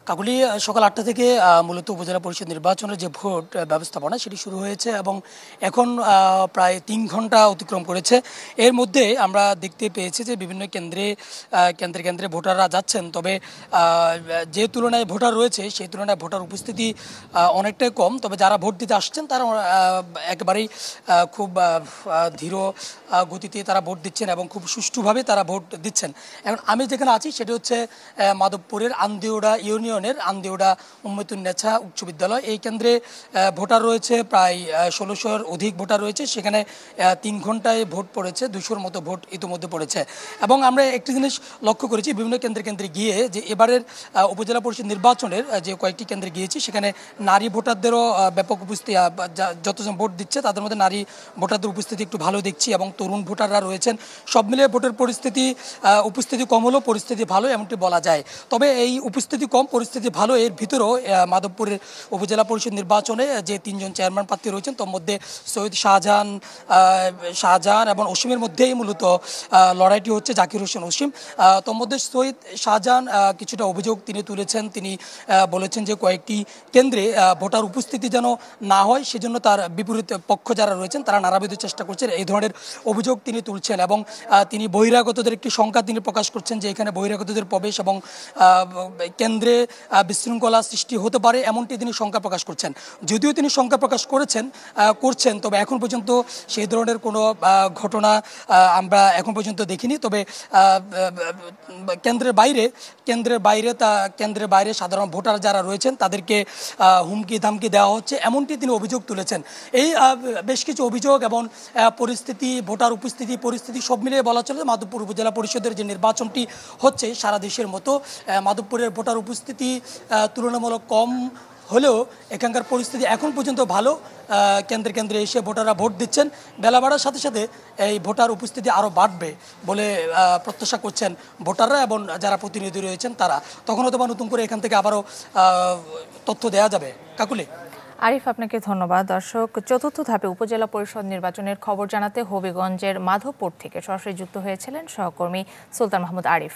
কাকুলি সকাল ৮টা থেকে মূলত উপজেলা পরিষদ নির্বাচনের যে ভোট ব্যবস্থাপনা সেটি শুরু হয়েছে এবং এখন প্রায় ৩ ঘন্টা অতিক্রম করেছে। এর মধ্যে আমরা দেখতে পেয়েছি যে বিভিন্ন কেন্দ্রে কেন্দ্রে ভোটাররা যাচ্ছেন, তবে যে তুলনায় ভোটার রয়েছে সেই তুলনায় ভোটার উপস্থিতি অনেকটাই কম। তবে যারা ভোট দিতে আসছেন তারা একেবারেই খুব ধীর গতিতে তারা ভোট দিচ্ছেন এবং খুব সুষ্ঠুভাবে তারা ভোট দিচ্ছেন। এখন আমি যেখানে আছি সেটি হচ্ছে মাধবপুরের আন্দিউড়া ইউনিয়নের আন্দিউড়া উম্মতুন্নেছা উচ্চ বিদ্যালয়। এই কেন্দ্রে ভোটার রয়েছে প্রায় ১৬০০-র অধিক ভোটার রয়েছে। সেখানে ৩ ঘন্টায় ভোট পড়েছে, ২০০-র মতো ভোট ইতিমধ্যে পড়েছে। এবং আমরা একটি জিনিস লক্ষ্য করেছি বিভিন্ন কেন্দ্রে কেন্দ্রে গিয়ে, যে এবারের উপজেলা পরিষদ নির্বাচনের যে কয়েকটি কেন্দ্রে গিয়েছি সেখানে নারী ভোটারদেরও ব্যাপক উপস্থিতি, যতজন ভোট দিচ্ছে তাদের মধ্যে নারী ভোটারদের উপস্থিতি একটু ভালো দেখছি এবং তরুণ ভোটাররা রয়েছেন। সব মিলিয়ে ভোটের উপস্থিতি কম হলেও পরিস্থিতি ভালো এমনটি বলা যায়। তবে এই উপস্থিতি কম পরিস্থিতি ভালো এর ভিতরেও মাধবপুরের উপজেলা পরিষদ নির্বাচনে যে ৩ জন চেয়ারম্যান প্রার্থী রয়েছেন তার মধ্যে সৈয়দ শাহজাহান এবং অসীমের মধ্যেই মূলত লড়াইটি হচ্ছে। জাকির হোসেন অসীম, তোর মধ্যে সৈয়দ শাহজাহান কিছুটা অভিযোগ তিনি তুলেছেন। তিনি বলেছেন যে কয়েকটি কেন্দ্রে ভোটার উপস্থিতি যেন না হয় সেজন্য তার বিপরীত পক্ষ যারা রয়েছেন তারা নানাবিধ চেষ্টা করছেন, এই ধরনের অভিযোগ তিনি তুলছেন। এবং তিনি বহিরাগতদের একটি সংখ্যা তিনি প্রকাশ করছেন যে এখানে বহিরাগতদের প্রবেশ এবং কেন্দ্রে বিশৃঙ্খলা সৃষ্টি হতে পারে এমনটি তিনি শঙ্কা প্রকাশ করছেন। যদিও তিনি শঙ্কা প্রকাশ করছেন, তবে এখন পর্যন্ত সেই ধরনের কোনো ঘটনা আমরা এখন পর্যন্ত দেখিনি। তবে কেন্দ্রের বাইরে সাধারণ ভোটার যারা রয়েছেন তাদেরকে হুমকি ধামকি দেওয়া হচ্ছে এমনটি তিনি অভিযোগ তুলেছেন। এই বেশ কিছু অভিযোগ এবং ভোটার উপস্থিতি পরিস্থিতি সব মিলিয়ে বলা চলে মাধবপুর উপজেলা পরিষদের যে নির্বাচনটি হচ্ছে সারা দেশের মতো মাধবপুরের ভোটার উপস্থিতি তুলনামূলক কম হলেও এখানকার পরিস্থিতি এখন পর্যন্ত ভালো। কেন্দ্রে কেন্দ্রে এসে ভোটাররা ভোট দিচ্ছেন। বেলা বাড়ার সাথে সাথে এই ভোটার উপস্থিতি আরও বাড়বে বলে প্রত্যাশা করছেন ভোটাররা এবং যারা প্রতিনিধি রয়েছেন তারা। তখন হয়তো নতুন করে এখান থেকে আবারও তথ্য দেওয়া যাবে। কাকুলি। আরিফ, আপনাকে ধন্যবাদ। দর্শক, চতুর্থ ধাপে উপজেলা পরিষদ নির্বাচনের খবর জানাতে হবিগঞ্জের মাধবপুর থেকে সরাসরি যুক্ত হয়েছিলেন সহকর্মী সুলতান মাহমুদ আরিফ।